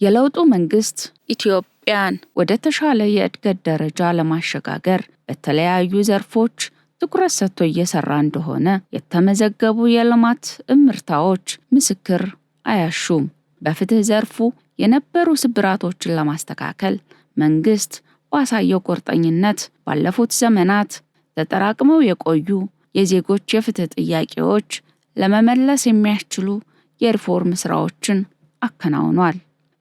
የለውጡ መንግስት ኢትዮጵያን ወደ ተሻለ የእድገት ደረጃ ለማሸጋገር በተለያዩ ዘርፎች ትኩረት ሰጥቶ እየሰራ እንደሆነ የተመዘገቡ የልማት እምርታዎች ምስክር አያሹም። በፍትህ ዘርፉ የነበሩ ስብራቶችን ለማስተካከል መንግስት ባሳየው ቁርጠኝነት ባለፉት ዘመናት ተጠራቅመው የቆዩ የዜጎች የፍትህ ጥያቄዎች ለመመለስ የሚያስችሉ የሪፎርም ስራዎችን አከናውኗል።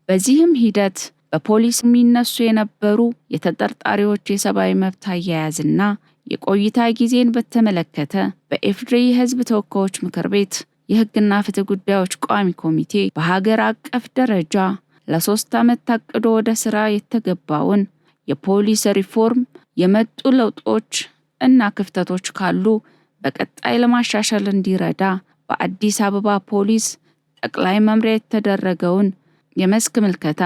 በዚህም ሂደት በፖሊስ የሚነሱ የነበሩ የተጠርጣሪዎች የሰብአዊ መብት አያያዝና የቆይታ ጊዜን በተመለከተ በኢፌዴሪ ሕዝብ ተወካዮች ምክር ቤት የህግና ፍትህ ጉዳዮች ቋሚ ኮሚቴ በሀገር አቀፍ ደረጃ ለ3 ዓመት ታቅዶ ወደ ስራ የተገባውን የፖሊስ ሪፎርም የመጡ ለውጦች እና ክፍተቶች ካሉ በቀጣይ ለማሻሻል እንዲረዳ በአዲስ አበባ ፖሊስ ጠቅላይ መምሪያ የተደረገውን የመስክ ምልከታ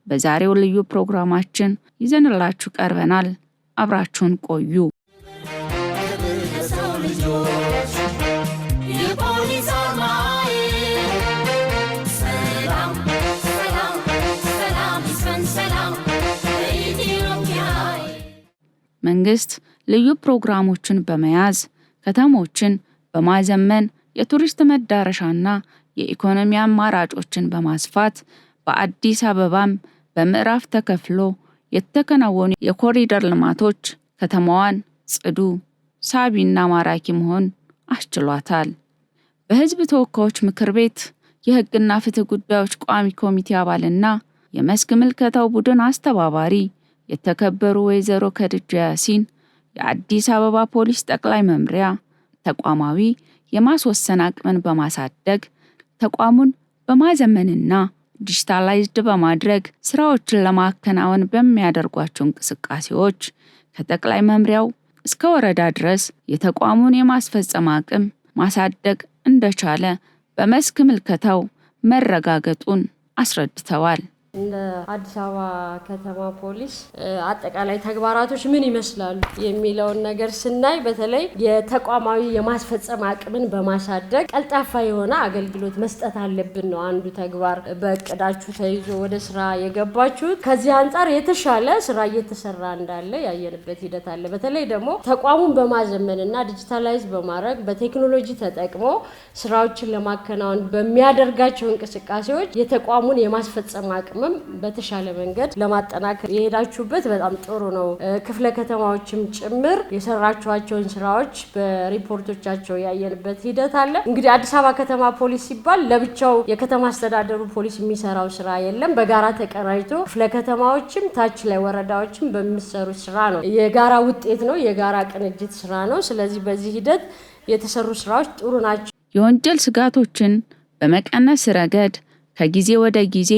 በዛሬው ልዩ ፕሮግራማችን ይዘንላችሁ ቀርበናል። አብራችሁን ቆዩ። መንግስት ልዩ ፕሮግራሞችን በመያዝ ከተሞችን በማዘመን የቱሪስት መዳረሻና የኢኮኖሚ አማራጮችን በማስፋት በአዲስ አበባም በምዕራፍ ተከፍሎ የተከናወኑ የኮሪደር ልማቶች ከተማዋን ጽዱ፣ ሳቢና ማራኪ መሆን አስችሏታል። በህዝብ ተወካዮች ምክር ቤት የህግና ፍትህ ጉዳዮች ቋሚ ኮሚቴ አባልና የመስክ ምልከታው ቡድን አስተባባሪ የተከበሩ ወይዘሮ ከድጃ ያሲን የአዲስ አበባ ፖሊስ ጠቅላይ መምሪያ ተቋማዊ የማስወሰን አቅምን በማሳደግ ተቋሙን በማዘመንና ዲጂታላይዝድ በማድረግ ስራዎችን ለማከናወን በሚያደርጓቸው እንቅስቃሴዎች ከጠቅላይ መምሪያው እስከ ወረዳ ድረስ የተቋሙን የማስፈጸም አቅም ማሳደግ እንደቻለ በመስክ ምልከታው መረጋገጡን አስረድተዋል። እንደ አዲስ አበባ ከተማ ፖሊስ አጠቃላይ ተግባራቶች ምን ይመስላሉ የሚለውን ነገር ስናይ በተለይ የተቋማዊ የማስፈጸም አቅምን በማሳደግ ቀልጣፋ የሆነ አገልግሎት መስጠት አለብን ነው አንዱ ተግባር በእቅዳችሁ ተይዞ ወደ ስራ የገባችሁት። ከዚህ አንጻር የተሻለ ስራ እየተሰራ እንዳለ ያየንበት ሂደት አለ። በተለይ ደግሞ ተቋሙን በማዘመንና ዲጂታላይዝ በማድረግ በቴክኖሎጂ ተጠቅሞ ስራዎችን ለማከናወን በሚያደርጋቸው እንቅስቃሴዎች የተቋሙን የማስፈጸም አቅም በተሻለ መንገድ ለማጠናከር የሄዳችሁበት በጣም ጥሩ ነው። ክፍለ ከተማዎችም ጭምር የሰራችኋቸውን ስራዎች በሪፖርቶቻቸው ያየንበት ሂደት አለ። እንግዲህ አዲስ አበባ ከተማ ፖሊስ ሲባል ለብቻው የከተማ አስተዳደሩ ፖሊስ የሚሰራው ስራ የለም። በጋራ ተቀናጅቶ ክፍለ ከተማዎችም ታች ላይ ወረዳዎችም በሚሰሩት ስራ ነው። የጋራ ውጤት ነው፣ የጋራ ቅንጅት ስራ ነው። ስለዚህ በዚህ ሂደት የተሰሩ ስራዎች ጥሩ ናቸው። የወንጀል ስጋቶችን በመቀነስ ረገድ ከጊዜ ወደ ጊዜ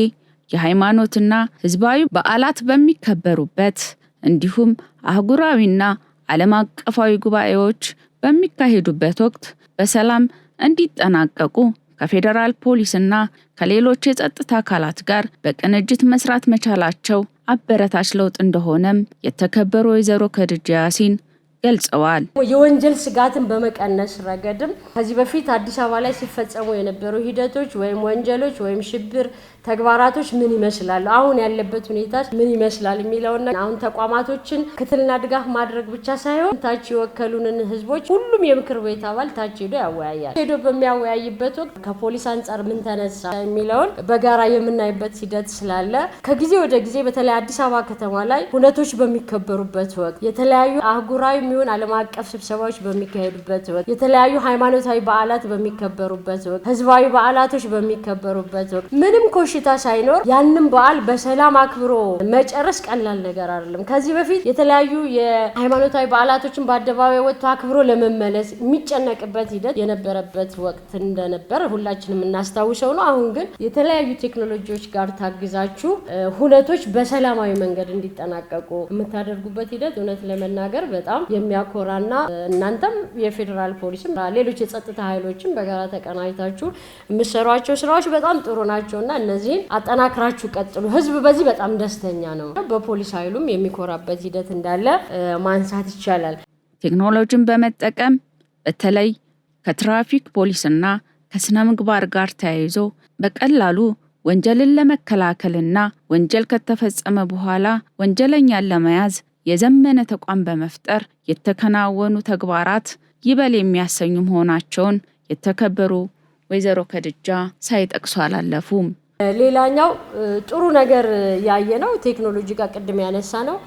የሃይማኖትና ህዝባዊ በዓላት በሚከበሩበት እንዲሁም አህጉራዊና ዓለም አቀፋዊ ጉባኤዎች በሚካሄዱበት ወቅት በሰላም እንዲጠናቀቁ ከፌደራል ፖሊስና ከሌሎች የጸጥታ አካላት ጋር በቅንጅት መስራት መቻላቸው አበረታች ለውጥ እንደሆነም የተከበሩ ወይዘሮ ከድጃ ያሲን ገልጸዋል። የወንጀል ስጋትን በመቀነስ ረገድም ከዚህ በፊት አዲስ አበባ ላይ ሲፈጸሙ የነበሩ ሂደቶች ወይም ወንጀሎች ወይም ሽብር ተግባራቶች ምን ይመስላሉ፣ አሁን ያለበት ሁኔታ ምን ይመስላል የሚለውና አሁን ተቋማቶችን ክትልና ድጋፍ ማድረግ ብቻ ሳይሆን ታች የወከሉንን ህዝቦች ሁሉም የምክር ቤት አባል ታች ሄዶ ያወያያል። ሄዶ በሚያወያይበት ወቅት ከፖሊስ አንጻር ምን ተነሳ የሚለውን በጋራ የምናይበት ሂደት ስላለ ከጊዜ ወደ ጊዜ በተለይ አዲስ አበባ ከተማ ላይ ሁነቶች በሚከበሩበት ወቅት የተለያዩ አህጉራዊ የሚሆን ዓለም አቀፍ ስብሰባዎች በሚካሄዱበት ወቅት የተለያዩ ሃይማኖታዊ በዓላት በሚከበሩበት ወቅት ህዝባዊ በዓላቶች በሚከበሩበት ወቅት ምንም ኮሽታ ሳይኖር ያንን በዓል በሰላም አክብሮ መጨረስ ቀላል ነገር አይደለም። ከዚህ በፊት የተለያዩ የሃይማኖታዊ በዓላቶችን በአደባባይ ወጥቶ አክብሮ ለመመለስ የሚጨነቅበት ሂደት የነበረበት ወቅት እንደነበር ሁላችንም እናስታውሰው ነው። አሁን ግን የተለያዩ ቴክኖሎጂዎች ጋር ታግዛችሁ ሁነቶች በሰላማዊ መንገድ እንዲጠናቀቁ የምታደርጉበት ሂደት እውነት ለመናገር በጣም የሚያኮራና እናንተም የፌደራል ፖሊስም ሌሎች የጸጥታ ኃይሎችም በጋራ ተቀናጅታችሁ የምትሰሯቸው ስራዎች በጣም ጥሩ ናቸውና እነዚህን አጠናክራችሁ ቀጥሉ። ህዝብ በዚህ በጣም ደስተኛ ነው። በፖሊስ ኃይሉም የሚኮራበት ሂደት እንዳለ ማንሳት ይቻላል። ቴክኖሎጂን በመጠቀም በተለይ ከትራፊክ ፖሊስና ከስነ ምግባር ጋር ተያይዞ በቀላሉ ወንጀልን ለመከላከልና ወንጀል ከተፈጸመ በኋላ ወንጀለኛን ለመያዝ የዘመነ ተቋም በመፍጠር የተከናወኑ ተግባራት ይበል የሚያሰኙ መሆናቸውን የተከበሩ ወይዘሮ ከድጃ ሳይጠቅሱ አላለፉም። ሌላኛው ጥሩ ነገር ያየነው ቴክኖሎጂ ጋር ቅድም ያነሳ ነው።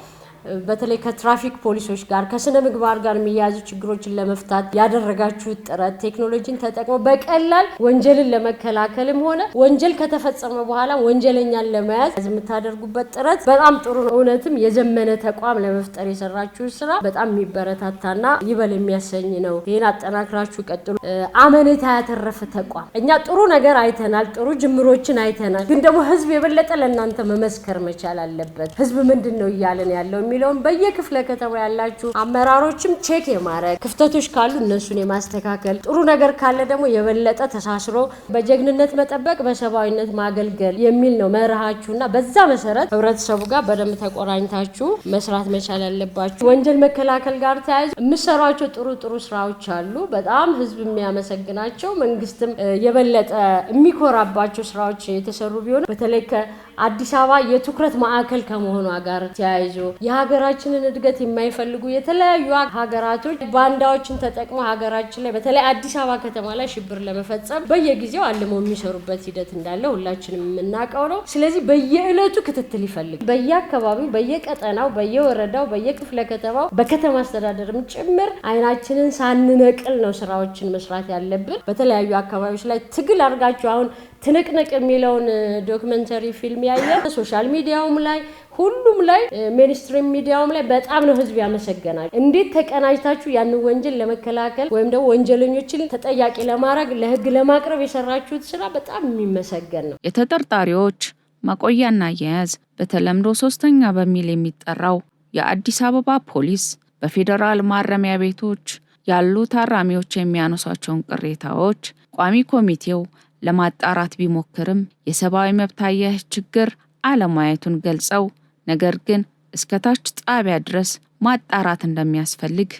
በተለይ ከትራፊክ ፖሊሶች ጋር ከስነ ምግባር ጋር የሚያዙ ችግሮችን ለመፍታት ያደረጋችሁት ጥረት ቴክኖሎጂን ተጠቅሞ በቀላል ወንጀልን ለመከላከልም ሆነ ወንጀል ከተፈጸመ በኋላ ወንጀለኛን ለመያዝ የምታደርጉበት ጥረት በጣም ጥሩ ነው። እውነትም የዘመነ ተቋም ለመፍጠር የሰራችሁት ስራ በጣም የሚበረታታና ይበል የሚያሰኝ ነው። ይሄን አጠናክራችሁ ቀጥሉ። አመኔታ ያተረፈ ተቋም እኛ ጥሩ ነገር አይተናል፣ ጥሩ ጅምሮችን አይተናል። ግን ደግሞ ህዝብ የበለጠ ለእናንተ መመስከር መቻል አለበት። ህዝብ ምንድነው እያለን ያለው ሚሊዮን በየክፍለ ከተማ ያላችሁ አመራሮችም ቼክ የማድረግ ክፍተቶች ካሉ እነሱን የማስተካከል ጥሩ ነገር ካለ ደግሞ የበለጠ ተሳስሮ በጀግንነት መጠበቅ በሰባዊነት ማገልገል የሚል ነው መርሃችሁና በዛ መሰረት ህብረተሰቡ ጋር በደንብ ተቆራኝታችሁ መስራት መቻል አለባችሁ። ወንጀል መከላከል ጋር ተያይዞ የምትሰሯቸው ጥሩ ስራዎች አሉ። በጣም ህዝብ የሚያመሰግናቸው መንግስትም የበለጠ የሚኮራባቸው ስራዎች የተሰሩ ቢሆን በተለይ ከአዲስ አበባ የትኩረት ማዕከል ከመሆኗ ጋር ተያይዞ የሀገራችንን እድገት የማይፈልጉ የተለያዩ ሀገራቶች ባንዳዎችን ተጠቅመው ሀገራችን ላይ በተለይ አዲስ አበባ ከተማ ላይ ሽብር ለመፈጸም በየጊዜው አልመው የሚሰሩበት ሂደት እንዳለ ሁላችንም የምናውቀው ነው። ስለዚህ በየዕለቱ ክትትል ይፈልግ በየአካባቢው በየቀጠናው በየወረዳው በየክፍለ ከተማው በከተማ አስተዳደርም ጭምር አይናችንን ሳንነቅል ነው ስራዎችን መስራት ያለብን። በተለያዩ አካባቢዎች ላይ ትግል አድርጋችሁ አሁን ትንቅንቅ የሚለውን ዶክመንተሪ ፊልም ያየ ሶሻል ሚዲያውም ላይ ሁሉም ላይ ሜንስትሪም ሚዲያውም ላይ በጣም ነው ህዝብ ያመሰገናል። እንዴት ተቀናጅታችሁ ያን ወንጀል ለመከላከል ወይም ደግሞ ወንጀለኞችን ተጠያቂ ለማድረግ ለህግ ለማቅረብ የሰራችሁት ስራ በጣም የሚመሰገን ነው። የተጠርጣሪዎች ማቆያና አያያዝ በተለምዶ ሶስተኛ በሚል የሚጠራው የአዲስ አበባ ፖሊስ በፌዴራል ማረሚያ ቤቶች ያሉ ታራሚዎች የሚያነሷቸውን ቅሬታዎች ቋሚ ኮሚቴው ለማጣራት ቢሞክርም የሰብአዊ መብት አያያዝ ችግር አለማየቱን ገልጸው ነገር ግን እስከታች ጣቢያ ድረስ ማጣራት እንደሚያስፈልግ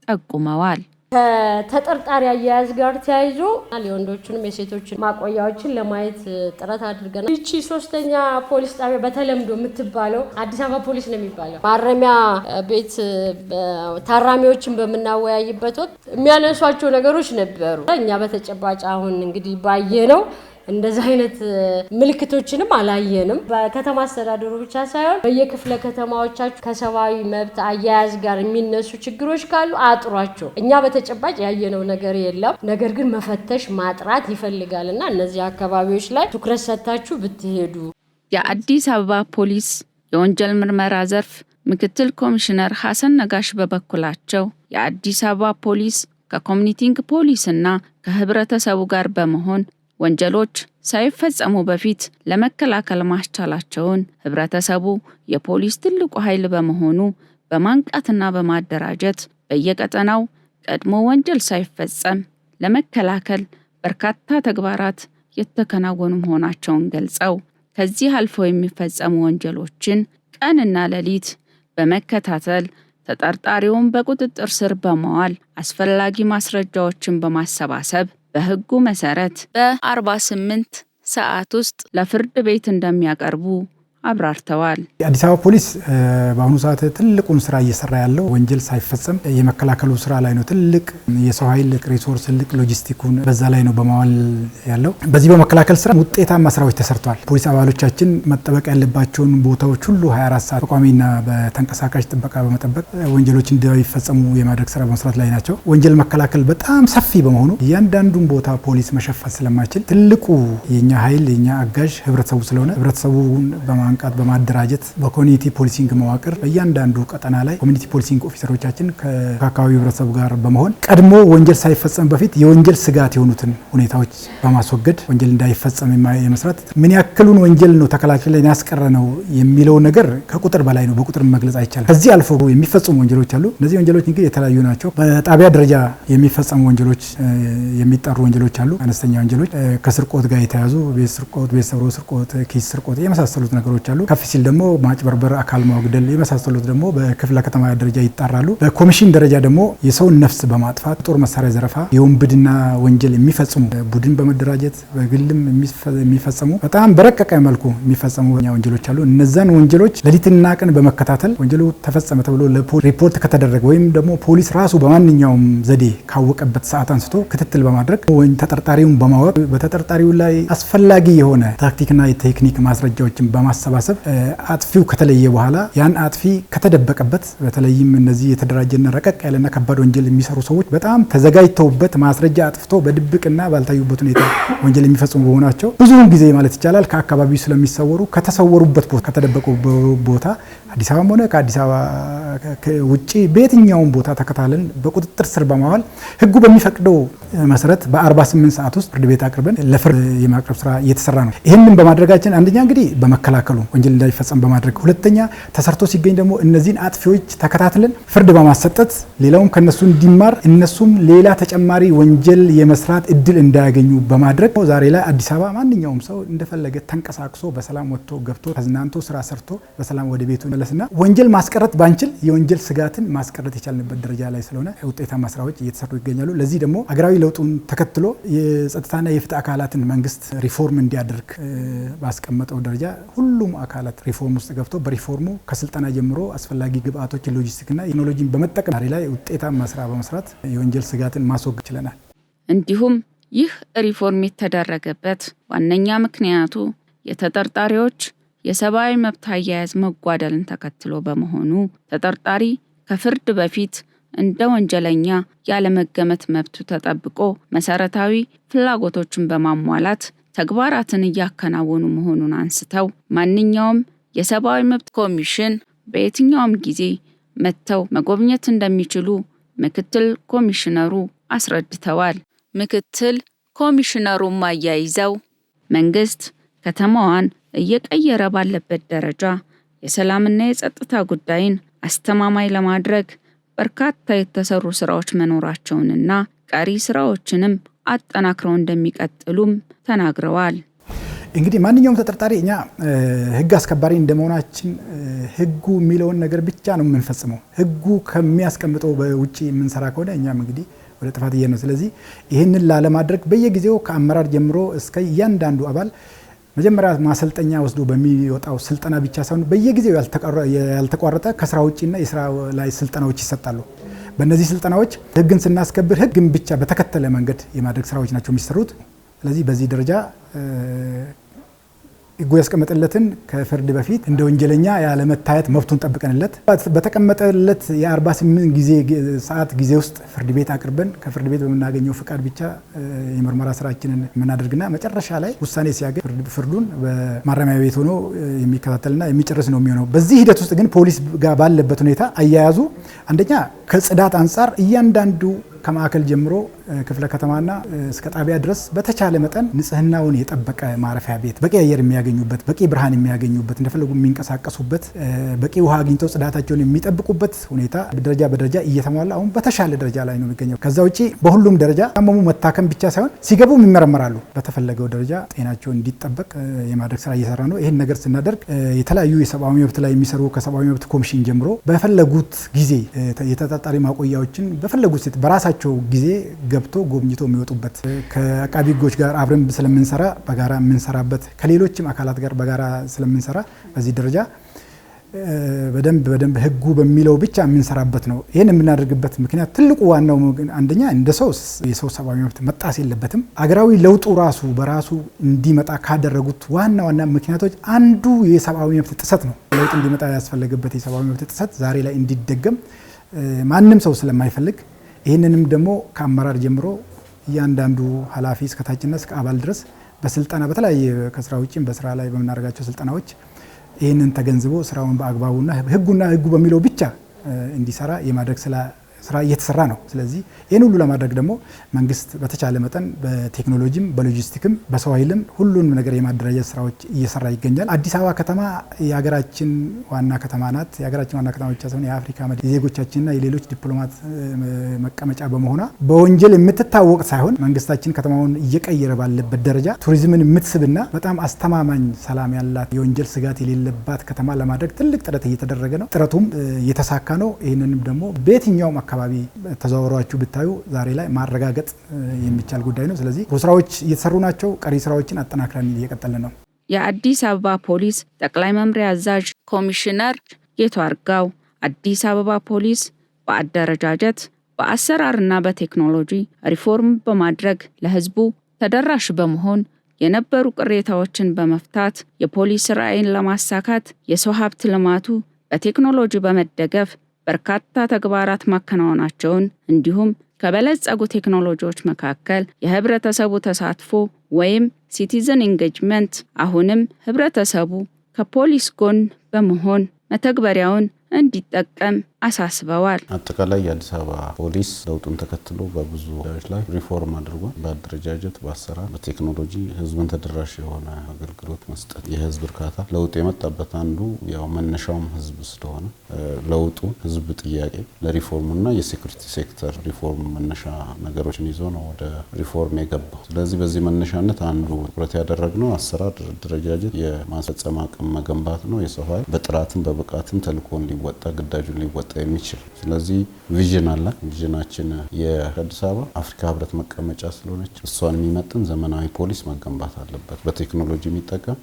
ጠቁመዋል። ከተጠርጣሪ አያያዝ ጋር ተያይዞ የወንዶችንም የሴቶችን ማቆያዎችን ለማየት ጥረት አድርገናል። እቺ ሶስተኛ ፖሊስ ጣቢያ በተለምዶ የምትባለው አዲስ አበባ ፖሊስ ነው የሚባለው ማረሚያ ቤት ታራሚዎችን በመናወያይበት ወቅት የሚያነሷቸው ነገሮች ነበሩ። እኛ በተጨባጭ አሁን እንግዲህ ባየነው እንደዚህ አይነት ምልክቶችንም አላየንም። በከተማ አስተዳደሩ ብቻ ሳይሆን በየክፍለ ከተማዎቻችሁ ከሰብአዊ መብት አያያዝ ጋር የሚነሱ ችግሮች ካሉ አጥሯቸው። እኛ በተጨባጭ ያየነው ነገር የለም። ነገር ግን መፈተሽ ማጥራት ይፈልጋልና እነዚህ አካባቢዎች ላይ ትኩረት ሰጥታችሁ ብትሄዱ። የአዲስ አበባ ፖሊስ የወንጀል ምርመራ ዘርፍ ምክትል ኮሚሽነር ሐሰን ነጋሽ በበኩላቸው የአዲስ አበባ ፖሊስ ከኮሚኒቲንግ ፖሊስና ከህብረተሰቡ ጋር በመሆን ወንጀሎች ሳይፈጸሙ በፊት ለመከላከል ማስቻላቸውን ህብረተሰቡ የፖሊስ ትልቁ ኃይል በመሆኑ በማንቃትና በማደራጀት በየቀጠናው ቀድሞ ወንጀል ሳይፈጸም ለመከላከል በርካታ ተግባራት የተከናወኑ መሆናቸውን ገልጸው ከዚህ አልፎ የሚፈጸሙ ወንጀሎችን ቀንና ሌሊት በመከታተል ተጠርጣሪውን በቁጥጥር ስር በመዋል አስፈላጊ ማስረጃዎችን በማሰባሰብ በህጉ መሰረት በ48 ሰዓት ውስጥ ለፍርድ ቤት እንደሚያቀርቡ አብራርተዋል። የአዲስ አበባ ፖሊስ በአሁኑ ሰዓት ትልቁን ስራ እየሰራ ያለው ወንጀል ሳይፈጸም የመከላከሉ ስራ ላይ ነው። ትልቅ የሰው ኃይል ሪሶርስ፣ ትልቅ ሎጂስቲኩን በዛ ላይ ነው በማዋል ያለው። በዚህ በመከላከል ስራ ውጤታማ ስራዎች ተሰርተዋል። ፖሊስ አባሎቻችን መጠበቅ ያለባቸውን ቦታዎች ሁሉ 24 ሰዓት በቋሚና በተንቀሳቃሽ ጥበቃ በመጠበቅ ወንጀሎች እንዳይፈጸሙ የማድረግ ስራ በመስራት ላይ ናቸው። ወንጀል መከላከል በጣም ሰፊ በመሆኑ እያንዳንዱን ቦታ ፖሊስ መሸፈን ስለማይችል ትልቁ የኛ ኃይል የኛ አጋዥ ህብረተሰቡ ስለሆነ ህብረተሰቡን በማንቃት በማደራጀት በኮሚኒቲ ፖሊሲንግ መዋቅር በእያንዳንዱ ቀጠና ላይ ኮሚኒቲ ፖሊሲንግ ኦፊሰሮቻችን ከአካባቢው ህብረተሰቡ ጋር በመሆን ቀድሞ ወንጀል ሳይፈጸም በፊት የወንጀል ስጋት የሆኑትን ሁኔታዎች በማስወገድ ወንጀል እንዳይፈጸም የመስራት ምን ያክሉን ወንጀል ነው ተከላክለን ያስቀረ ነው የሚለው ነገር ከቁጥር በላይ ነው፣ በቁጥር መግለጽ አይቻልም። ከዚህ አልፎ የሚፈጸሙ ወንጀሎች አሉ። እነዚህ ወንጀሎች እንግዲህ የተለያዩ ናቸው። በጣቢያ ደረጃ የሚፈጸሙ ወንጀሎች የሚጠሩ ወንጀሎች አሉ። አነስተኛ ወንጀሎች ከስርቆት ጋር የተያዙ ቤት ስርቆት፣ ቤት ሰብሮ ስርቆት፣ ኪስ ስርቆት የመሳሰሉት ነገሮች አሰራሮች አሉ። ከፍ ሲል ደግሞ ማጭበርበር፣ አካል ማጉደል የመሳሰሉት ደግሞ በክፍለ ከተማ ደረጃ ይጣራሉ። በኮሚሽን ደረጃ ደግሞ የሰውን ነፍስ በማጥፋት ጦር መሳሪያ ዘረፋ፣ የወንብድና ወንጀል የሚፈጽሙ ቡድን በመደራጀት በግልም የሚፈጽሙ በጣም በረቀቀ መልኩ የሚፈጽሙ ወንጀሎች አሉ። እነዛን ወንጀሎች ሌሊትና ቀን በመከታተል ወንጀሉ ተፈጸመ ተብሎ ሪፖርት ከተደረገ ወይም ደግሞ ፖሊስ ራሱ በማንኛውም ዘዴ ካወቀበት ሰዓት አንስቶ ክትትል በማድረግ ተጠርጣሪውን በማወቅ በተጠርጣሪው ላይ አስፈላጊ የሆነ ታክቲክና የቴክኒክ ማስረጃዎችን በማሰባሰብ አጥፊው ከተለየ በኋላ ያን አጥፊ ከተደበቀበት በተለይም እነዚህ የተደራጀና ረቀቅ ያለና ከባድ ወንጀል የሚሰሩ ሰዎች በጣም ተዘጋጅተውበት ማስረጃ አጥፍቶ በድብቅና ባልታዩበት ሁኔታ ወንጀል የሚፈጽሙ በሆናቸው ብዙውን ጊዜ ማለት ይቻላል ከአካባቢው ስለሚሰወሩ ከተሰወሩበት ቦታ ከተደበቁበት ቦታ አዲስ አበባም ሆነ ከአዲስ አበባ ውጪ በየትኛውም ቦታ ተከታትለን በቁጥጥር ስር በማዋል ህጉ በሚፈቅደው መሰረት በ48 ሰዓት ውስጥ ፍርድ ቤት አቅርበን ለፍርድ የማቅረብ ስራ እየተሰራ ነው። ይህንን በማድረጋችን አንደኛ እንግዲህ በመከላከሉ ወንጀል እንዳይፈጸም በማድረግ፣ ሁለተኛ ተሰርቶ ሲገኝ ደግሞ እነዚህን አጥፊዎች ተከታትለን ፍርድ በማሰጠት ሌላውም ከነሱ እንዲማር እነሱም ሌላ ተጨማሪ ወንጀል የመስራት እድል እንዳያገኙ በማድረግ ዛሬ ላይ አዲስ አበባ ማንኛውም ሰው እንደፈለገ ተንቀሳቅሶ በሰላም ወጥቶ ገብቶ ተዝናንቶ ስራ ሰርቶ በሰላም ወደ ቤቱ መለስና ወንጀል ማስቀረት ባንችል የወንጀል ስጋትን ማስቀረት የቻልንበት ደረጃ ላይ ስለሆነ ውጤታማ ስራዎች እየተሰሩ ይገኛሉ። ለዚህ ደግሞ አገራዊ ለውጡን ተከትሎ የጸጥታና የፍትህ አካላትን መንግስት ሪፎርም እንዲያደርግ ባስቀመጠው ደረጃ ሁሉም አካላት ሪፎርም ውስጥ ገብቶ በሪፎርሙ ከስልጠና ጀምሮ አስፈላጊ ግብአቶችን ሎጂስቲክና ቴክኖሎጂን በመጠቀም ዛሬ ላይ ውጤታማ ስራ በመስራት የወንጀል ስጋትን ማስወገድ ችለናል። እንዲሁም ይህ ሪፎርም የተደረገበት ዋነኛ ምክንያቱ የተጠርጣሪዎች የሰብአዊ መብት አያያዝ መጓደልን ተከትሎ በመሆኑ ተጠርጣሪ ከፍርድ በፊት እንደ ወንጀለኛ ያለመገመት መብቱ ተጠብቆ መሰረታዊ ፍላጎቶችን በማሟላት ተግባራትን እያከናወኑ መሆኑን አንስተው ማንኛውም የሰብአዊ መብት ኮሚሽን በየትኛውም ጊዜ መጥተው መጎብኘት እንደሚችሉ ምክትል ኮሚሽነሩ አስረድተዋል። ምክትል ኮሚሽነሩም አያይዘው መንግስት ከተማዋን እየቀየረ ባለበት ደረጃ የሰላምና የጸጥታ ጉዳይን አስተማማኝ ለማድረግ በርካታ የተሰሩ ስራዎች መኖራቸውንና ቀሪ ስራዎችንም አጠናክረው እንደሚቀጥሉም ተናግረዋል። እንግዲህ ማንኛውም ተጠርጣሪ እኛ ህግ አስከባሪ እንደመሆናችን ህጉ የሚለውን ነገር ብቻ ነው የምንፈጽመው። ህጉ ከሚያስቀምጠው በውጪ የምንሰራ ከሆነ እኛም እንግዲህ ወደ ጥፋት ነው። ስለዚህ ይህንን ላለማድረግ በየጊዜው ከአመራር ጀምሮ እስከ እያንዳንዱ አባል መጀመሪያ ማሰልጠኛ ወስዶ በሚወጣው ስልጠና ብቻ ሳይሆን በየጊዜው ያልተቋረጠ ከስራ ውጪና የስራ ላይ ስልጠናዎች ይሰጣሉ። በእነዚህ ስልጠናዎች ህግን ስናስከብር ህግን ብቻ በተከተለ መንገድ የማድረግ ስራዎች ናቸው የሚሰሩት። ስለዚህ በዚህ ደረጃ ህጉ ያስቀመጠለትን ከፍርድ በፊት እንደ ወንጀለኛ ያለመታየት መብቱን ጠብቀንለት በተቀመጠለት የ48 ሰዓት ጊዜ ውስጥ ፍርድ ቤት አቅርበን ከፍርድ ቤት በምናገኘው ፍቃድ ብቻ የምርመራ ስራችንን የምናደርግና መጨረሻ ላይ ውሳኔ ሲያገኝ ፍርዱን በማረሚያ ቤት ሆኖ የሚከታተልና የሚጨርስ ነው የሚሆነው። በዚህ ሂደት ውስጥ ግን ፖሊስ ጋር ባለበት ሁኔታ አያያዙ አንደኛ ከጽዳት አንጻር እያንዳንዱ ከማዕከል ጀምሮ ክፍለ ከተማና እስከ ጣቢያ ድረስ በተቻለ መጠን ንጽህናውን የጠበቀ ማረፊያ ቤት፣ በቂ አየር የሚያገኙበት፣ በቂ ብርሃን የሚያገኙበት፣ እንደፈለጉ የሚንቀሳቀሱበት፣ በቂ ውሃ አግኝተው ጽዳታቸውን የሚጠብቁበት ሁኔታ ደረጃ በደረጃ እየተሟላ አሁን በተሻለ ደረጃ ላይ ነው የሚገኘው። ከዛ ውጪ በሁሉም ደረጃ ታመሙ መታከም ብቻ ሳይሆን ሲገቡም ይመረመራሉ። በተፈለገው ደረጃ ጤናቸው እንዲጠበቅ የማድረግ ስራ እየሰራ ነው። ይህን ነገር ስናደርግ የተለያዩ የሰብአዊ መብት ላይ የሚሰሩ ከሰብአዊ መብት ኮሚሽን ጀምሮ በፈለጉት ጊዜ የተጠርጣሪ ማቆያዎችን በፈለጉት በራሳቸው ጊዜ ገብቶ ጎብኝቶ የሚወጡበት ከአቃቢ ህጎች ጋር አብረን ስለምንሰራ በጋራ የምንሰራበት ከሌሎችም አካላት ጋር በጋራ ስለምንሰራ በዚህ ደረጃ በደንብ ህጉ በሚለው ብቻ የምንሰራበት ነው። ይህን የምናደርግበት ምክንያት ትልቁ ዋናው አንደኛ እንደ የሰው ሰብአዊ መብት መጣስ የለበትም። አገራዊ ለውጡ ራሱ በራሱ እንዲመጣ ካደረጉት ዋና ምክንያቶች አንዱ የሰብአዊ መብት ጥሰት ነው። ለውጥ እንዲመጣ ያስፈለገበት የሰብአዊ መብት ጥሰት ዛሬ ላይ እንዲደገም ማንም ሰው ስለማይፈልግ ይህንንም ደግሞ ከአመራር ጀምሮ እያንዳንዱ ኃላፊ እስከታችና እስከ አባል ድረስ በስልጠና በተለያየ ከስራ ውጭም በስራ ላይ በምናደርጋቸው ስልጠናዎች ይህንን ተገንዝቦ ስራውን በአግባቡና ህጉ በሚለው ብቻ እንዲሰራ የማድረግ ስራ እየተሰራ ነው። ስለዚህ ይህን ሁሉ ለማድረግ ደግሞ መንግስት በተቻለ መጠን በቴክኖሎጂም በሎጂስቲክም በሰው ኃይልም ሁሉንም ነገር የማደራጀት ስራዎች እየሰራ ይገኛል። አዲስ አበባ ከተማ የሀገራችን ዋና ከተማ ናት። የሀገራችን ዋና ከተማ ብቻ ሳይሆን የአፍሪካ የዜጎቻችንና የሌሎች ዲፕሎማት መቀመጫ በመሆኗ በወንጀል የምትታወቅ ሳይሆን መንግስታችን ከተማውን እየቀየረ ባለበት ደረጃ ቱሪዝምን የምትስብና በጣም አስተማማኝ ሰላም ያላት የወንጀል ስጋት የሌለባት ከተማ ለማድረግ ትልቅ ጥረት እየተደረገ ነው። ጥረቱም የተሳካ ነው። ይህንንም ደግሞ በየትኛውም አካባቢ ተዘዋውራችሁ ብታዩ ዛሬ ላይ ማረጋገጥ የሚቻል ጉዳይ ነው። ስለዚህ ስራዎች እየተሰሩ ናቸው። ቀሪ ስራዎችን አጠናክረን እየቀጠልን ነው። የአዲስ አበባ ፖሊስ ጠቅላይ መምሪያ አዛዥ ኮሚሽነር ጌቱ አርጋው አዲስ አበባ ፖሊስ በአደረጃጀት በአሰራርና በቴክኖሎጂ ሪፎርም በማድረግ ለህዝቡ ተደራሽ በመሆን የነበሩ ቅሬታዎችን በመፍታት የፖሊስ ራዕይን ለማሳካት የሰው ሀብት ልማቱ በቴክኖሎጂ በመደገፍ በርካታ ተግባራት ማከናወናቸውን እንዲሁም ከበለጸጉ ቴክኖሎጂዎች መካከል የህብረተሰቡ ተሳትፎ ወይም ሲቲዝን ኢንጌጅመንት አሁንም ህብረተሰቡ ከፖሊስ ጎን በመሆን መተግበሪያውን እንዲጠቀም አሳስበዋል። አጠቃላይ የአዲስ አበባ ፖሊስ ለውጡን ተከትሎ በብዙ ጉዳዮች ላይ ሪፎርም አድርጓል። በአደረጃጀት፣ በአሰራር፣ በቴክኖሎጂ ህዝብን ተደራሽ የሆነ አገልግሎት መስጠት፣ የህዝብ እርካታ ለውጡ የመጣበት አንዱ ያው መነሻውም ህዝብ ስለሆነ ለውጡ ህዝብ ጥያቄ ለሪፎርምና የሴኩሪቲ ሴክተር ሪፎርም መነሻ ነገሮችን ይዞ ነው ወደ ሪፎርም የገባው። ስለዚህ በዚህ መነሻነት አንዱ ትኩረት ያደረግነው አሰራር፣ አደረጃጀት፣ የማስፈጸም አቅም መገንባት ነው። የሰው ኃይል በጥራትም በብቃትም ተልዕኮ ሊወጣ ግዳጁን ሊወጣ የሚችል ስለዚህ ቪዥን አለ። ቪዥናችን የአዲስ አበባ አፍሪካ ህብረት መቀመጫ ስለሆነች እሷን የሚመጥን ዘመናዊ ፖሊስ መገንባት አለበት። በቴክኖሎጂ የሚጠቀም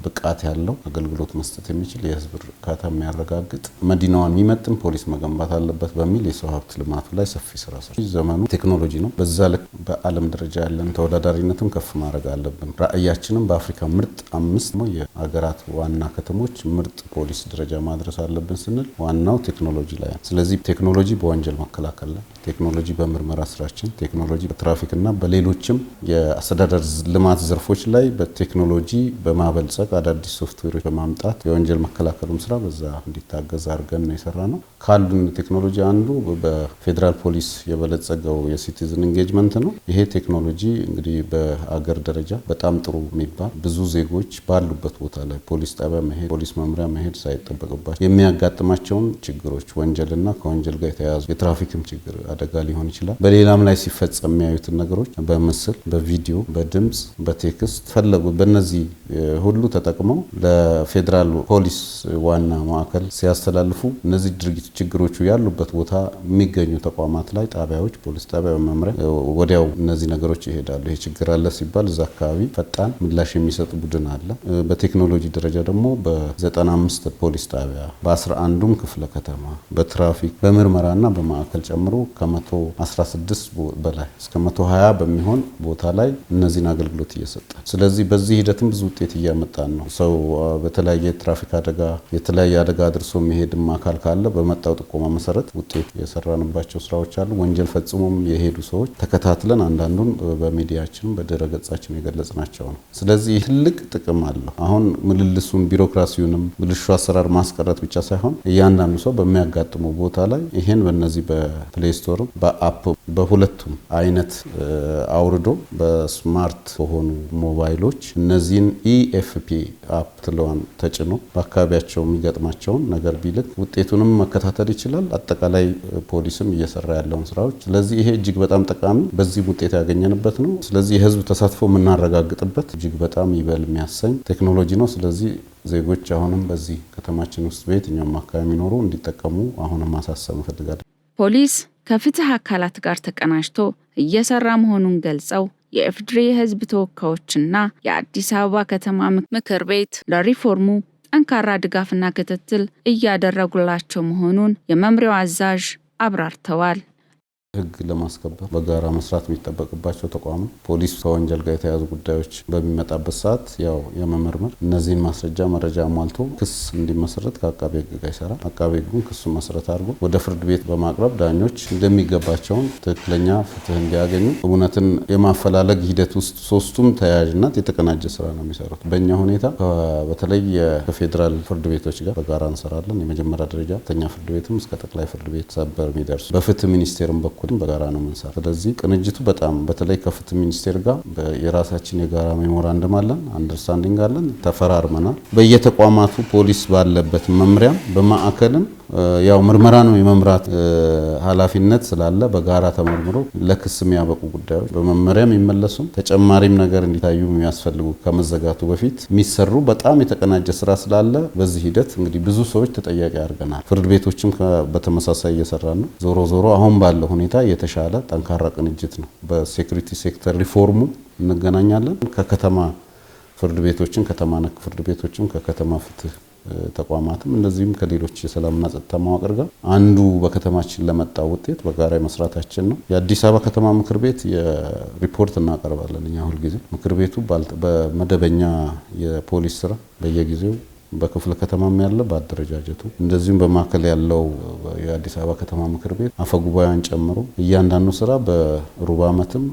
ብቃት ያለው አገልግሎት መስጠት የሚችል የህዝብ እርካታ የሚያረጋግጥ መዲናዋን የሚመጥን ፖሊስ መገንባት አለበት በሚል የሰው ሀብት ልማቱ ላይ ሰፊ ስራ ሰርተናል። ዘመኑ ቴክኖሎጂ ነው። በዛ ልክ በዓለም ደረጃ ያለን ተወዳዳሪነትም ከፍ ማድረግ አለብን። ራዕያችንም በአፍሪካ ምርጥ 5 የሀገራት ዋና ከተሞች ምርጥ ፖሊስ ደረጃ ማድረስ አለብን ስንል ዋናው ቴክኖሎጂ ላይ ነው። ስለዚህ ቴክኖሎጂ በወንጀል መከላከል ላይ፣ ቴክኖሎጂ በምርመራ ስራችን፣ ቴክኖሎጂ በትራፊክና በሌሎችም የአስተዳደር ልማት ዘርፎች ላይ በቴክኖሎጂ በማበልጸግ አዳዲስ ሶፍትዌሮች በማምጣት የወንጀል መከላከሉም ስራ በዛ እንዲታገዝ አድርገን ነው የሰራነው። ካሉን ቴክኖሎጂ አንዱ በፌዴራል ፖሊስ የበለጸገው የሲቲዝን ኢንጌጅመንት ነው። ይሄ ቴክኖሎጂ እንግዲህ በአገር ደረጃ በጣም ጥሩ የሚባል ብዙ ዜጎች ባሉበት ቦታ ላይ ፖሊስ ጣቢያ መሄድ፣ ፖሊስ መምሪያ መሄድ ሳይጠበቅባቸው የሚያጋጥማቸውን ችግሮች ወንጀልና ከወንጀል ጋር የተያያዙ የትራፊክም ችግር አደጋ ሊሆን ይችላል። በሌላም ላይ ሲፈጸም የሚያዩትን ነገሮች በምስል፣ በቪዲዮ፣ በድምጽ፣ በቴክስት ፈለጉ በእነዚህ ሁሉ ተጠቅመው ለፌዴራል ፖሊስ ዋና ማዕከል ሲያስተላልፉ እነዚህ ድርጊት ችግሮቹ ያሉበት ቦታ የሚገኙ ተቋማት ላይ ጣቢያዎች፣ ፖሊስ ጣቢያ መምሪያ ወዲያው እነዚህ ነገሮች ይሄዳሉ። ይሄ ችግር አለ ሲባል እዛ አካባቢ ፈጣን ምላሽ የሚሰጥ ቡድን አለ። በቴክኖሎጂ ደረጃ ደግሞ በ95 ፖሊስ ጣቢያ በ11ዱም ክፍለ ከተማ በትራፊክ በምርመራና በማዕከል ጨምሮ ከ116 በላይ እስከ 120 በሚሆን ቦታ ላይ እነዚህን አገልግሎት እየሰጠ ስለዚህ በዚህ ሂደትም ብዙ ውጤት እያመጣን ነው። ሰው በተለያየ ትራፊክ አደጋ የተለያየ አደጋ አድርሶ የሚሄድም አካል ካለ በመጣው ጥቆማ መሰረት ውጤት የሰራንባቸው ስራዎች አሉ። ወንጀል ፈጽሞም የሄዱ ሰዎች ተከታትለን አንዳንዱን በሚዲያችን በድረገጻችን የገለጽናቸው ነው። ስለዚህ ትልቅ ጥቅም አለው። አሁን ምልልሱን ቢሮክራሲውንም ብልሹ አሰራር ማስቀረት ብቻ ሳይሆን እያንዳንዱ ሰው በሚያጋጥመው ቦታ ላይ ይሄን በእነዚህ በፕሌይ ስቶር በአፕ በሁለቱም አይነት አውርዶ በስማርት በሆኑ ሞባይሎች እነዚህን ኢኤፍፒ አፕ ትለዋን ተጭኖ በአካባቢያቸው የሚገጥማቸውን ነገር ቢልክ ውጤቱንም መከታተል ይችላል። አጠቃላይ ፖሊስም እየሰራ ያለውን ስራዎች ስለዚህ ይሄ እጅግ በጣም ጠቃሚ በዚህ ውጤት ያገኘንበት ነው። ስለዚህ የህዝብ ተሳትፎ የምናረጋግጥበት እጅግ በጣም ይበል የሚያሰኝ ቴክኖሎጂ ነው። ስለዚህ ዜጎች አሁንም በዚህ ከተማችን ውስጥ በየትኛውም አካባቢ የሚኖሩ እንዲጠቀሙ አሁንም ማሳሰብ እንፈልጋለን። ፖሊስ ከፍትህ አካላት ጋር ተቀናጅቶ እየሰራ መሆኑን ገልጸው የኢፌዴሪ የህዝብ ተወካዮችና የአዲስ አበባ ከተማ ምክር ቤት ለሪፎርሙ ጠንካራ ድጋፍና ክትትል እያደረጉላቸው መሆኑን የመምሪያው አዛዥ አብራርተዋል። ህግ ለማስከበር በጋራ መስራት የሚጠበቅባቸው ተቋም ፖሊስ ከወንጀል ጋር የተያዙ ጉዳዮች በሚመጣበት ሰዓት ያው የመመርመር እነዚህን መረጃ አሟልቶ ክስ እንዲመሰረት ከአቃቤ ህግ ጋር ይሰራል። አቃቤ ህጉን ክሱ መሰረት አድርጎ ወደ ፍርድ ቤት በማቅረብ ዳኞች እንደሚገባቸውን ትክክለኛ ፍትህ እንዲያገኙ እውነትን የማፈላለግ ሂደት ውስጥ ሶስቱም ተያያዥነት የተቀናጀ ስራ ነው የሚሰሩት። በእኛ ሁኔታ በተለይ ከፌዴራል ፍርድ ቤቶች ጋር በጋራ እንሰራለን። የመጀመሪያ ደረጃ ተኛ ፍርድ ቤትም እስከ ጠቅላይ ፍርድ ቤት ሰበር የሚደርሱ በፍትህ ሚኒስቴርም በኩልም በጋራ ነው የምንሰራው። ስለዚህ ቅንጅቱ በጣም በተለይ ከፍትህ ሚኒስቴር ጋር የራሳችን የጋራ ሜሞራንደም አለን፣ አንደርስታንዲንግ አለን፣ ተፈራርመናል። በየተቋማቱ ፖሊስ ባለበት መምሪያም በማዕከልም ያው ምርመራ ነው የመምራት ኃላፊነት ስላለ በጋራ ተመርምሮ ለክስ የሚያበቁ ጉዳዮች በመመሪያ የሚመለሱም ተጨማሪም ነገር እንዲታዩ የሚያስፈልጉ ከመዘጋቱ በፊት የሚሰሩ በጣም የተቀናጀ ስራ ስላለ በዚህ ሂደት እንግዲህ ብዙ ሰዎች ተጠያቂ አድርገናል። ፍርድ ቤቶችም በተመሳሳይ እየሰራ ነው። ዞሮ አሁን ባለው ሁኔታ የተሻለ ጠንካራ ቅንጅት ነው። በሴኩሪቲ ሴክተር ሪፎርሙ እንገናኛለን። ከከተማ ፍርድ ቤቶችም ከተማ ነክ ፍርድ ቤቶችም ከከተማ ፍትህ ተቋማትም እንደዚህም ከሌሎች የሰላምና ጸጥታ መዋቅር ጋር አንዱ በከተማችን ለመጣ ውጤት በጋራ መስራታችን ነው። የአዲስ አበባ ከተማ ምክር ቤት የሪፖርት እናቀርባለን። እኛ ሁል ጊዜ ምክር ቤቱ በመደበኛ የፖሊስ ስራ በየጊዜው በክፍለ ከተማም ያለ በአደረጃጀቱ እንደዚሁም በማዕከል ያለው የአዲስ አበባ ከተማ ምክር ቤት አፈጉባኤን ጨምሮ እያንዳንዱ ስራ በሩብ ዓመትም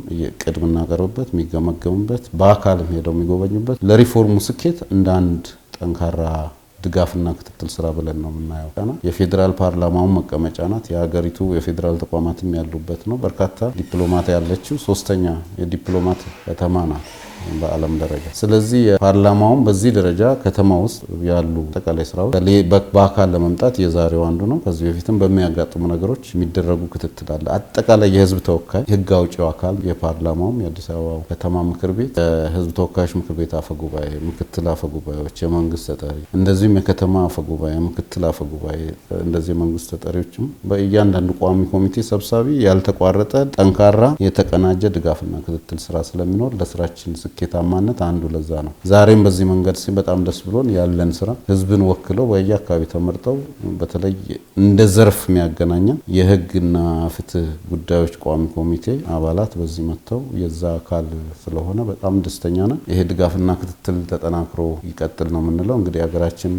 ቅድም እናቀርብበት የሚገመገምበት በአካልም ሄደው የሚጎበኙበት ለሪፎርሙ ስኬት እንደ አንድ ጠንካራ ድጋፍና ክትትል ስራ ብለን ነው የምናየው። የፌዴራል ፓርላማው መቀመጫ ናት። የሀገሪቱ የፌዴራል ተቋማትም ያሉበት ነው። በርካታ ዲፕሎማት ያለችው ሶስተኛ የዲፕሎማት ከተማ ናት በዓለም ደረጃ። ስለዚህ ፓርላማውም በዚህ ደረጃ ከተማ ውስጥ ያሉ አጠቃላይ ስራዎች በአካል ለመምጣት የዛሬው አንዱ ነው። ከዚህ በፊትም በሚያጋጥሙ ነገሮች የሚደረጉ ክትትል አለ። አጠቃላይ የህዝብ ተወካይ ህግ አውጪው አካል የፓርላማውም የአዲስ አበባ ከተማ ምክር ቤት የህዝብ ተወካዮች ምክር ቤት አፈጉባኤ፣ ምክትል አፈጉባኤዎች፣ የመንግስት ተጠሪ እንደዚሁም የከተማ አፈጉባኤ፣ ምክትል አፈጉባኤ እንደዚህ የመንግስት ተጠሪዎችም በእያንዳንዱ ቋሚ ኮሚቴ ሰብሳቢ ያልተቋረጠ ጠንካራ የተቀናጀ ድጋፍና ክትትል ስራ ስለሚኖር ለስራችን ስኬታማነት አንዱ ለዛ ነው። ዛሬም በዚህ መንገድ በጣም ደስ ብሎን ያለን ስራ ህዝብን ወክለው በየአካባቢ ተመርጠው በተለይ እንደ ዘርፍ የሚያገናኘን የህግና ፍትህ ጉዳዮች ቋሚ ኮሚቴ አባላት በዚህ መጥተው የዛ አካል ስለሆነ በጣም ደስተኛ ነን። ይሄ ድጋፍና ክትትል ተጠናክሮ ይቀጥል ነው የምንለው። እንግዲህ ሀገራችን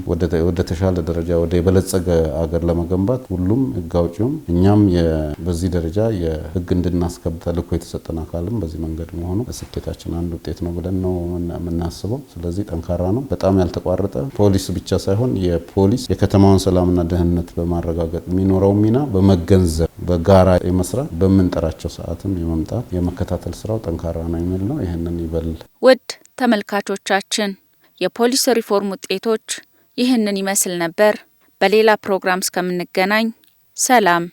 ወደ ተሻለ ደረጃ ወደ የበለጸገ ሀገር ለመገንባት ሁሉም ህግ አውጪውም እኛም በዚህ ደረጃ የህግ እንድናስከብር ተልዕኮ የተሰጠን አካልም በዚህ መንገድ መሆኑ ስኬታችን አንዱ ውጤት ነው ብለን ነው የምናስበው። ስለዚህ ጠንካራ ነው። በጣም ያልተቋረጠ ፖሊስ ብቻ ሳይሆን የፖሊስ የከተማውን ሰላምና ደህንነት በማረጋገጥ የሚኖረው ሚና በመገንዘብ በጋራ የመስራት በምንጠራቸው ሰዓትም የመምጣት የመከታተል ስራው ጠንካራ ነው የሚል ነው። ይህንን ይበል። ውድ ተመልካቾቻችን የፖሊስ ሪፎርም ውጤቶች ይህንን ይመስል ነበር። በሌላ ፕሮግራም እስከምንገናኝ ሰላም።